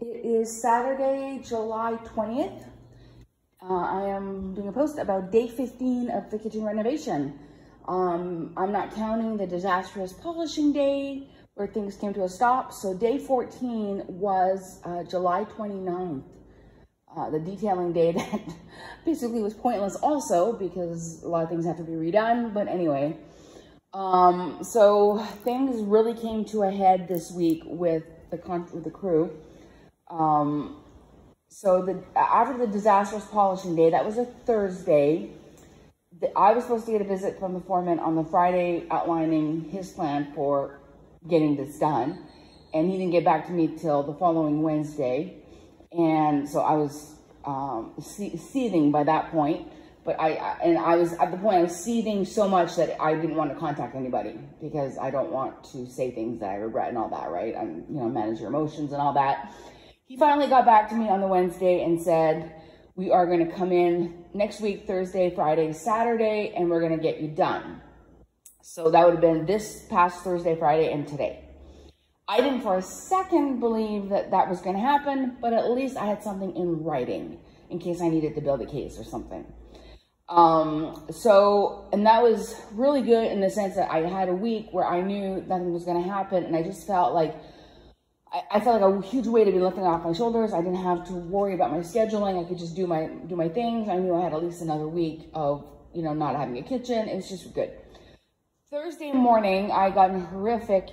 It is Saturday, July 20th. I am doing a post about day 15 of the kitchen renovation. I'm not counting the disastrous polishing day where things came to a stop. So day 14 was July 29th, the detailing day that basically was pointless also because a lot of things have to be redone. But anyway, so things really came to a head this week with the crew. After the disastrous polishing day, that was a Thursday, I was supposed to get a visit from the foreman on the Friday outlining his plan for getting this done. And he didn't get back to me till the following Wednesday. And so I was seething by that point. But I was at the point I was seething so much that I didn't want to contact anybody because I don't want to say things that I regret and all that, right? I'm, manage your emotions and all that. He finally got back to me on the Wednesday and said, we are going to come in next week, Thursday, Friday, Saturday, and we're going to get you done. So that would have been this past Thursday, Friday, and today. I didn't for a second believe that that was going to happen, but at least I had something in writing in case I needed to build a case or something. And that was really good in the sense that I had a week where I knew nothing was going to happen, and I just felt like I felt like a huge weight had been lifted off my shoulders. I didn't have to worry about my scheduling. I could just do my things. I knew I had at least another week of, not having a kitchen. It was just good. Thursday morning, I got a horrific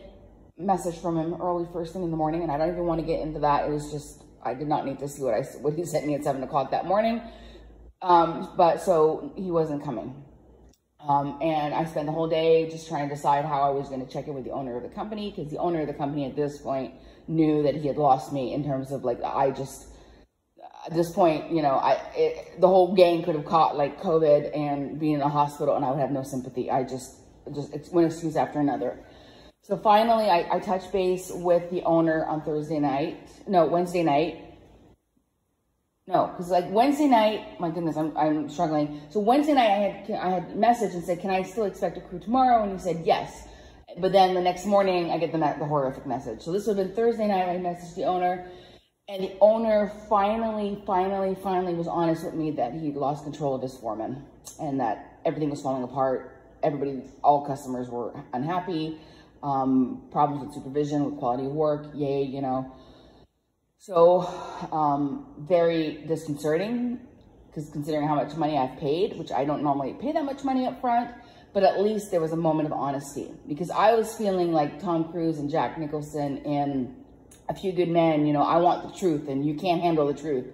message from him early first thing in the morning, and I don't even want to get into that. It was just, I did not need to see what he sent me at 7 o'clock that morning. But so he wasn't coming. And I spent the whole day just trying to decide how I was going to check in with the owner of the company, because the owner of the company at this point knew that he had lost me in terms of at this point, the whole gang could have caught like COVID and be in the hospital and I would have no sympathy. It's one excuse after another. So finally I touched base with the owner on Wednesday night. No, because Wednesday night, my goodness, I'm struggling. So Wednesday night I had messaged and said, can I still expect a crew tomorrow? And he said, yes. But then the next morning I get the horrific message. So this would have been Thursday night. I messaged the owner, and the owner finally was honest with me that he'd lost control of his foreman and that everything was falling apart. All customers were unhappy, problems with supervision, with quality of work, yay, So, very disconcerting, because considering how much money I've paid, which I don't normally pay that much money up front, but at least there was a moment of honesty, because I was feeling like Tom Cruise and Jack Nicholson in A Few Good Men, I want the truth and you can't handle the truth.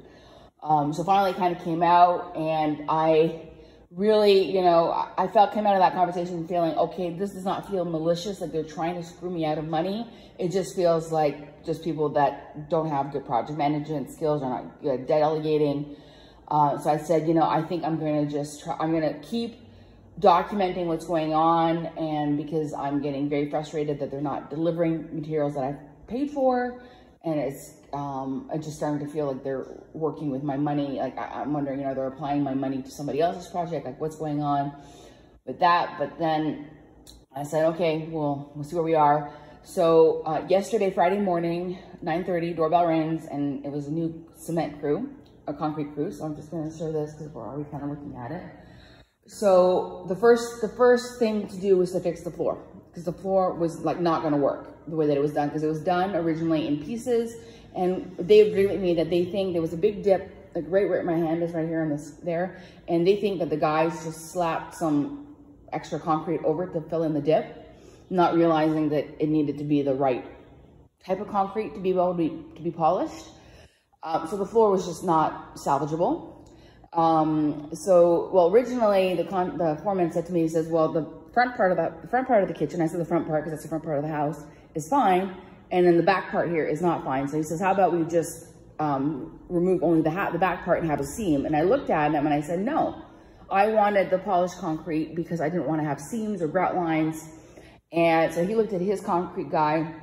So finally it kind of came out, and I really, came out of that conversation feeling, okay, this does not feel malicious, like they're trying to screw me out of money. It just feels like just people that don't have good project management skills or not good delegating. So I said, I think I'm going to keep documenting what's going on, and because I'm getting very frustrated that they're not delivering materials that I've paid for, and it's just starting to feel like they're working with my money. Like I'm wondering, they're applying my money to somebody else's project, like what's going on with that. But then I said, okay, we'll see where we are. So yesterday, Friday morning, 9:30, doorbell rings, and it was a new cement crew, a concrete crew. So I'm just going to show this because we're already kind of looking at it. So the first thing to do was to fix the floor, because the floor was not going to work the way that it was done, because it was done originally in pieces, and they agree with me that they think there was a big dip, like right where my hand is right here on there, and they think that the guys just slapped some extra concrete over it to fill in the dip, not realizing that it needed to be the right type of concrete to be able to be polished. So the floor was just not salvageable. Originally the foreman said to me, he says, well, the front part of the kitchen, I said the front part because that's the front part of the house, is fine, and then the back part here is not fine. So he says, how about we just remove only the back part and have a seam? And I looked at him and I said, no, I wanted the polished concrete because I didn't want to have seams or grout lines. And so he looked at his concrete guy and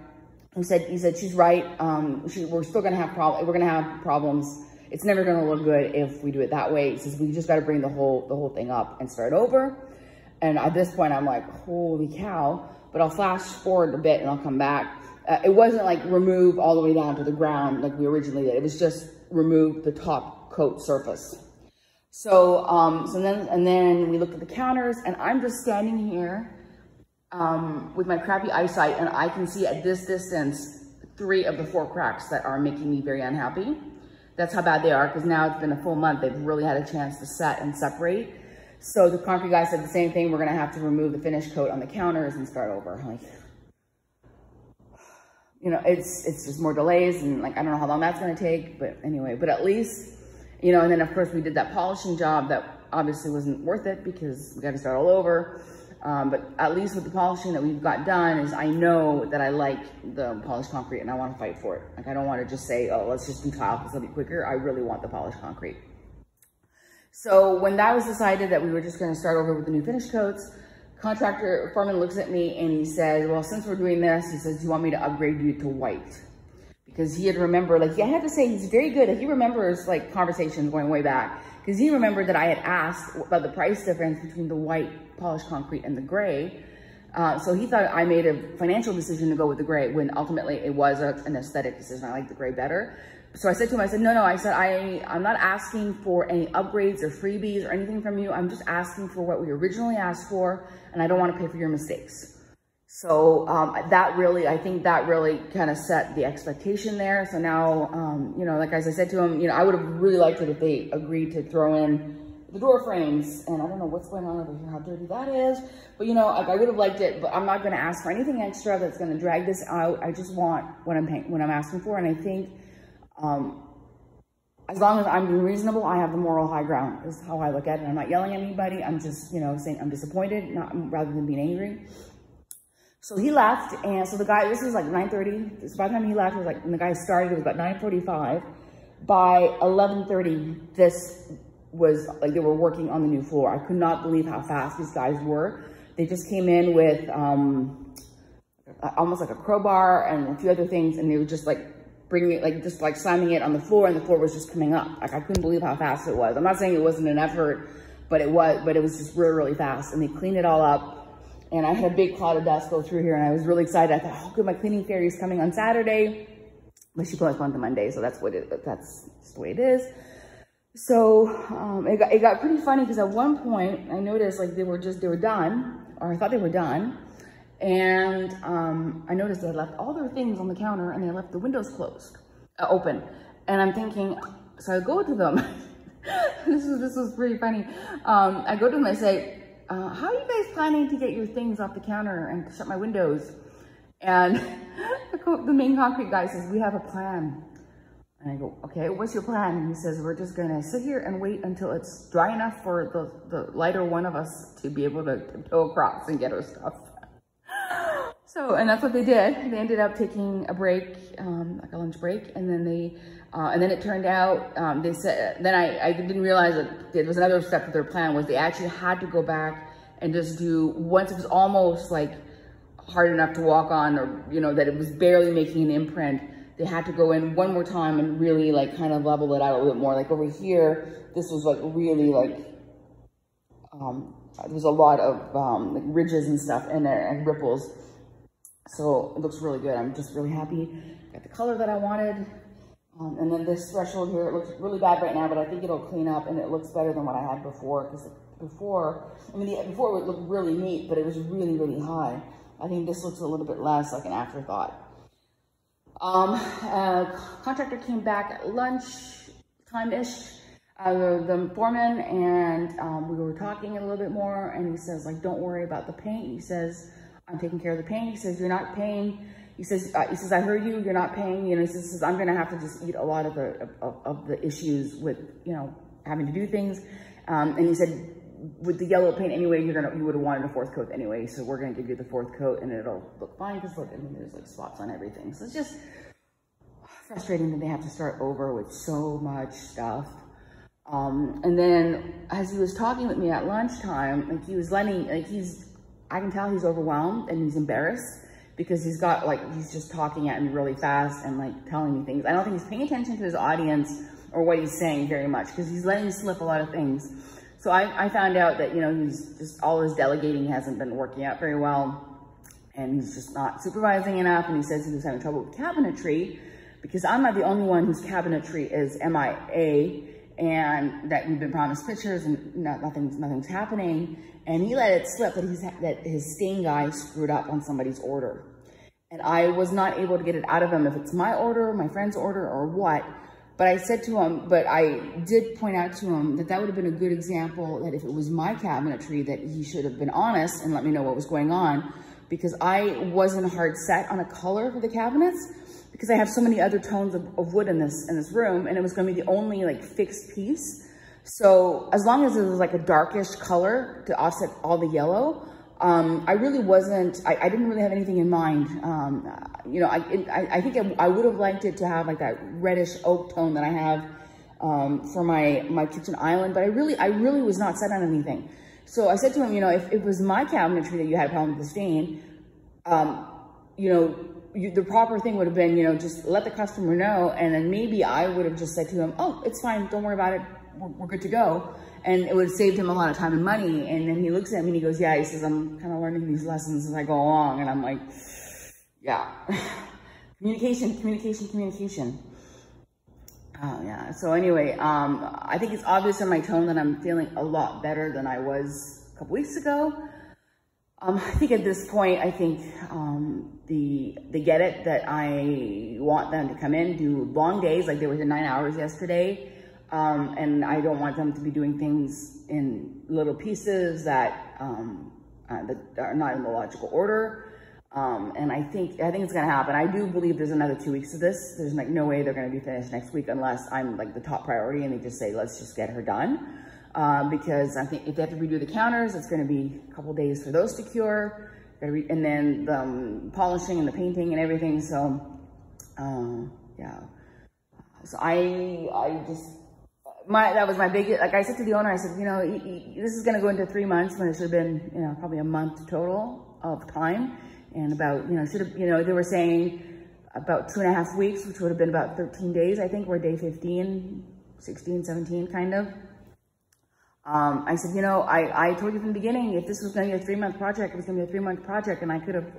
he said, she's right. We're still going to have problems. We're going to have problems. It's never going to look good if we do it that way. He says, we just got to bring the whole thing up and start over. And at this point, I'm like, holy cow. But I'll flash forward a bit and I'll come back. It wasn't like remove all the way down to the ground like we originally did. It was just remove the top coat surface. So, then we looked at the counters, and I'm just standing here with my crappy eyesight, and I can see at this distance 3 of the 4 cracks that are making me very unhappy. That's how bad they are, because now it's been a full month. They've really had a chance to set and separate. So the concrete guy said the same thing. We're gonna have to remove the finish coat on the counters and start over. I'm like, you know, it's just more delays, and like, I don't know how long that's gonna take, but anyway, but at least, you know, and then of course we did that polishing job that obviously wasn't worth it because we got to start all over. But at least with the polishing that we've got done is I know that I like the polished concrete and I want to fight for it. Like, I don't want to just say, oh, let's just do tile because it'll be quicker. I really want the polished concrete. So when that was decided that we were just going to start over with the new finish coats, contractor foreman looks at me and he says, well, since we're doing this, he says, do you want me to upgrade you to white? Because he had remembered, like, I had to say he's very good. He remembers like conversations going way back, because he remembered that I had asked about the price difference between the white polished concrete and the gray. So he thought I made a financial decision to go with the gray, when ultimately it was an aesthetic decision. I like the gray better. So I said to him, I said, no, I said, I'm not asking for any upgrades or freebies or anything from you. I'm just asking for what we originally asked for, and I don't want to pay for your mistakes. So I think that really kind of set the expectation there. So now, you know, like as I said to him, you know, I would have really liked it if they agreed to throw in the door frames. And I don't know what's going on over here, how dirty that is. But, you know, I would have liked it, but I'm not going to ask for anything extra that's going to drag this out. I just want what I'm asking for. And I think as long as I'm being reasonable, I have the moral high ground, is how I look at it. I'm not yelling at anybody. I'm just, you know, saying I'm disappointed, rather than being angry. So he left, and so the guy, this was like 9:30. So by the time he left, it was like, when the guy started, it was about 9:45. By 11:30, this was like they were working on the new floor. I could not believe how fast these guys were. They just came in with almost like a crowbar and a few other things, and they were just like bringing it, like just like slamming it on the floor, and the floor was just coming up. Like, I couldn't believe how fast it was. I'm not saying it wasn't an effort, but it was just really, really fast. And they cleaned it all up. And I had a big cloud of dust go through here, and I was really excited. I thought, oh, good, my cleaning fairy is coming on Saturday, but she postponed to Monday, so that's just the way it is. So it got pretty funny, because at one point I noticed like they were done, or I thought they were done, and I noticed they had left all their things on the counter, and they left the windows closed, open, and I'm thinking, so I go to them. this was pretty funny. I go to them and I say, how are you guys planning to get your things off the counter and to shut my windows? And the main concrete guy says, we have a plan. And I go, okay, what's your plan? And he says, we're just gonna sit here and wait until it's dry enough for the lighter one of us to be able to go across and get our stuff. So, and that's what they did. They ended up taking a break, like a lunch break, and then and then it turned out, they said, then I didn't realize that there was another step to their plan, was they actually had to go back and just do, once it was almost like hard enough to walk on, or, you know, that it was barely making an imprint, they had to go in one more time and really like kind of level it out a little bit more. Like over here, this was like really like, there was a lot of like ridges and stuff in there and ripples. So it looks really good. I'm just really happy. Got the color that I wanted. And then this threshold here, it looks really bad right now, but I think it'll clean up, and it looks better than what I had before. Because before it would look really neat, but it was really, really high. I think this looks a little bit less like an afterthought. Contractor came back at lunch time-ish, the foreman, and we were talking a little bit more, and he says, like, don't worry about the paint. He says, I'm taking care of the paint. He says, you're not paying. He says, I heard you, you're not paying. You know, he says, I'm going to have to just eat a lot of the issues with, you know, having to do things. And he said, with the yellow paint anyway, you would have wanted a 4th coat anyway. So we're going to give you the 4th coat, and it'll look fine. Because look, I mean, there's like spots on everything. So it's just frustrating that they have to start over with so much stuff. And then as he was talking with me at lunchtime, like he was letting, like I can tell he's overwhelmed and he's embarrassed, because he's just talking at me really fast and like telling me things. I don't think he's paying attention to his audience or what he's saying very much, because he's letting slip a lot of things. So I found out that, you know, he's just, all his delegating hasn't been working out very well. and he's just not supervising enough. And he says he was having trouble with cabinetry because I'm not the only one whose cabinetry is MIA, and that we've been promised pictures and nothing's happening. And he let it slip that his stain guy screwed up on somebody's order. And I was not able to get it out of him if it's my order, my friend's order, or what. But I said to him, but I did point out to him that would have been a good example, that if it was my cabinetry, that he should have been honest and let me know what was going on, because I wasn't hard set on a color for the cabinets, because I have so many other tones of wood in this room, and it was going to be the only like fixed piece. So as long as it was like a darkish color to offset all the yellow, I really wasn't, I didn't really have anything in mind. You know, I think I would have liked it to have like that reddish oak tone that I have for my kitchen island, but I really was not set on anything. So I said to him, you know, if it was my cabinetry that you had a problem with the stain, you know, the proper thing would have been, you know, just let the customer know, and then maybe I would have just said to him, oh, it's fine, don't worry about it, we're good to go. And it would have saved him a lot of time and money. And then he looks at me and he goes, yeah, he says, I'm kind of learning these lessons as I go along. And I'm like, yeah. Communication. Oh, yeah. So anyway, I think it's obvious in my tone that I'm feeling a lot better than I was a couple weeks ago. I think at this point, I think they get it that I want them to come in, do long days, like they were here 9 hours yesterday. And I don't want them to be doing things in little pieces that are not in the logical order. And I think it's gonna happen. I do believe there's another 2 weeks of this. There's like no way they're gonna be finished next week unless I'm like the top priority and they just say, let's just get her done. Because I think if they have to redo the counters, it's gonna be a couple days for those to cure. And then the polishing and the painting and everything. So, yeah. So that was my biggest, like I said to the owner, I said, you know, this is going to go into 3 months when it should have been, you know, probably a month total of time. And about, you know, should have, you know, they were saying about 2.5 weeks, which would have been about 13 days, I think. We're day 15, 16, 17, kind of. I said, you know, I told you from the beginning, if this was going to be a 3-month project, it was going to be a 3-month project, and I could have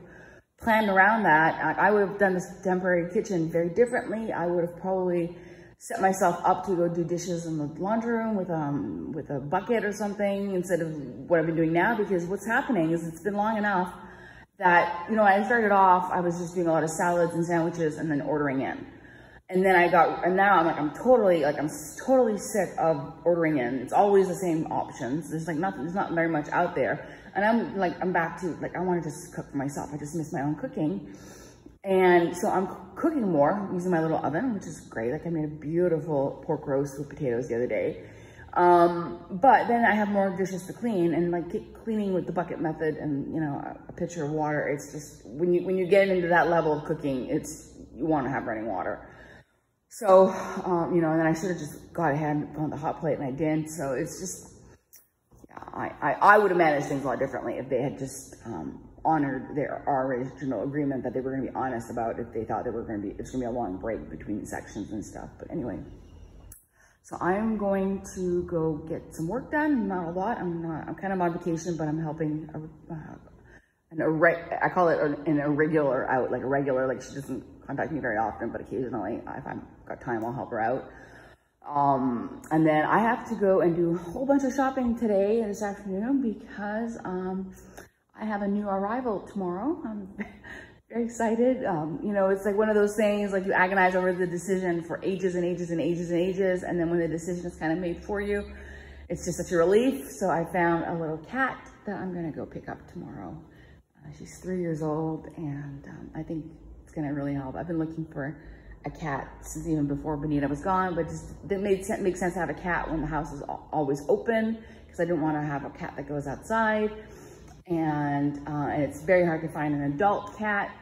planned around that. I would have done this temporary kitchen very differently. I would have probably set myself up to go do dishes in the laundry room with a bucket or something instead of what I've been doing now, because what's happening is it's been long enough that, you know, I started off, I was just doing a lot of salads and sandwiches and then ordering in. And then now I'm totally sick of ordering in. It's always the same options. There's not very much out there. And I'm back to like, I want to just cook for myself. I just miss my own cooking. And so I'm cooking more using my little oven, which is great. Like I made a beautiful pork roast with potatoes the other day. But then I have more dishes to clean, and like cleaning with the bucket method and, you know, a pitcher of water. It's just, when you get into that level of cooking, you want to have running water. So, you know, and then I should have just got ahead and gone to the hot plate, and I didn't. So it's just, yeah, I would have managed things a lot differently if they had just, honored our original agreement that they were going to be honest about if they thought it's going to be a long break between sections and stuff. But anyway, so I'm going to go get some work done. Not a lot. I'm kind of on vacation, but I'm helping I call it an irregular out, like a regular, like she doesn't contact me very often, but occasionally if I've got time, I'll help her out. And then I have to go and do a whole bunch of shopping this afternoon, because I have a new arrival tomorrow. I'm very excited. You know, it's like one of those things, like you agonize over the decision for ages and ages and ages and ages. And then when the decision is kind of made for you, it's just such a relief. So I found a little cat that I'm going to go pick up tomorrow. She's 3 years old, and I think it's going to really help. I've been looking for a cat since even before Benita was gone, but just it makes sense to have a cat when the house is always open, because I didn't want to have a cat that goes outside. And it's very hard to find an adult cat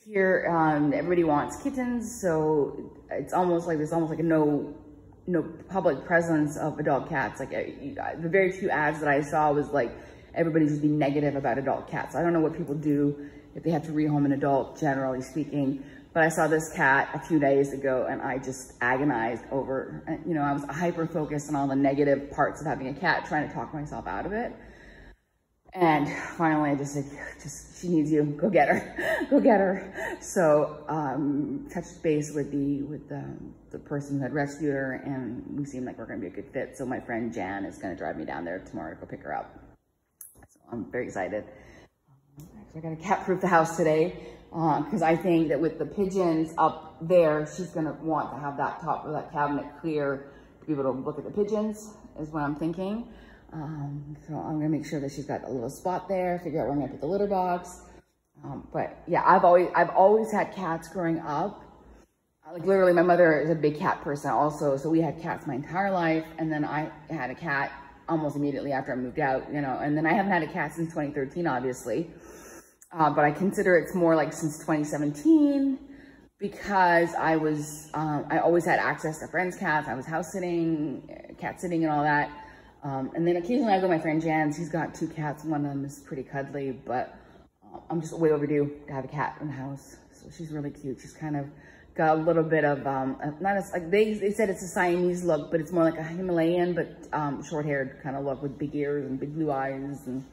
here. Everybody wants kittens, so it's almost like there's a no public presence of adult cats. Like the very few ads that I saw was like everybody's just being negative about adult cats. I don't know what people do if they have to rehome an adult, generally speaking. But I saw this cat a few days ago, and I just agonized over. You know, I was hyper focused on all the negative parts of having a cat, trying to talk myself out of it. And finally I just said, she needs you, go get her, go get her. So touched base with the person who had rescued her, and we seem like we're gonna be a good fit. So my friend Jan is gonna drive me down there tomorrow to go pick her up. So I'm very excited. Actually, I gotta cat-proof the house today because I think that with the pigeons up there, she's gonna want to have that top of that cabinet clear to be able to look at the pigeons, is what I'm thinking. So I'm gonna make sure that she's got a little spot there, figure out where I'm gonna put the litter box. But yeah, I've always had cats growing up. Like literally my mother is a big cat person also. So we had cats my entire life. And then I had a cat almost immediately after I moved out, you know, and then I haven't had a cat since 2013, obviously. But I consider it's more like since 2017 because I always had access to friends' cats. I was house sitting, cat sitting and all that. And then occasionally I go to my friend Jan's. He's got 2 cats. One of them is pretty cuddly, but I'm just way overdue to have a cat in the house. So she's really cute. She's kind of got a little bit of, not as, like they said it's a Siamese look, but it's more like a Himalayan, but short-haired kind of look with big ears and big blue eyes, and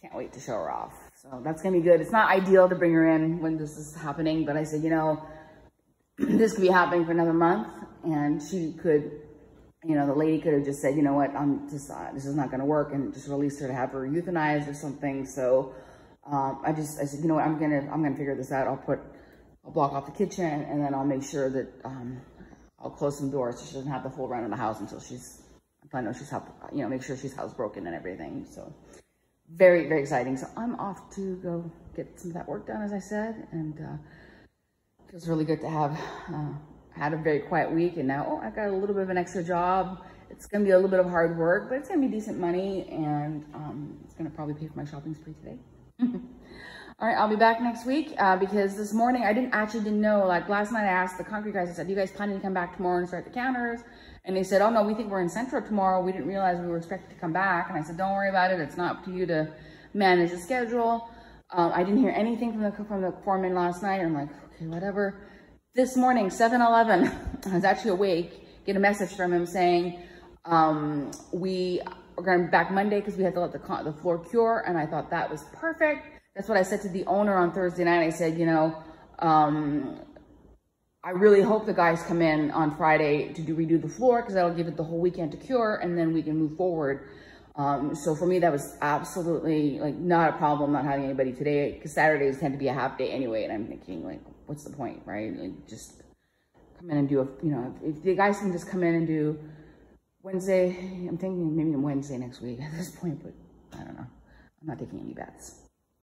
can't wait to show her off. So that's gonna be good. It's not ideal to bring her in when this is happening, but I said, you know, this could be happening for another month, and she could, you know, the lady could have just said, you know what, I'm just, this is not gonna work, and just released her to have her euthanized or something. So I said, you know what, I'm gonna figure this out. I'll block off the kitchen, and then I'll make sure that I'll close some doors so she doesn't have the full run of the house until I know she's, you know, make sure she's housebroken and everything. So very, very exciting. So I'm off to go get some of that work done, as I said, and feels really good to have had a very quiet week, and now I've got a little bit of an extra job. It's gonna be a little bit of hard work, but it's gonna be decent money, and it's gonna probably pay for my shopping spree today. All right, I'll be back next week because this morning I didn't know, like last night I asked the concrete guys, I said, do you guys planning to come back tomorrow and start the counters? And they said, oh no, we think we're in Centro tomorrow. We didn't realize we were expected to come back. And I said, don't worry about it. It's not up to you to manage the schedule. I didn't hear anything from the foreman last night. I'm like, okay, whatever. This morning, 7-Eleven, I was actually awake, get a message from him saying, we are going back Monday because we had to let the floor cure. And I thought that was perfect. That's what I said to the owner on Thursday night. I said, you know, I really hope the guys come in on Friday to redo the floor because that'll give it the whole weekend to cure, and then we can move forward. So for me, that was absolutely like not a problem not having anybody today, because Saturdays tend to be a half day anyway. And I'm thinking, like, what's the point, right? Like, just come in and do you know, if the guys can just come in and do Wednesday, I'm thinking maybe Wednesday next week at this point, but I don't know. I'm not taking any bets.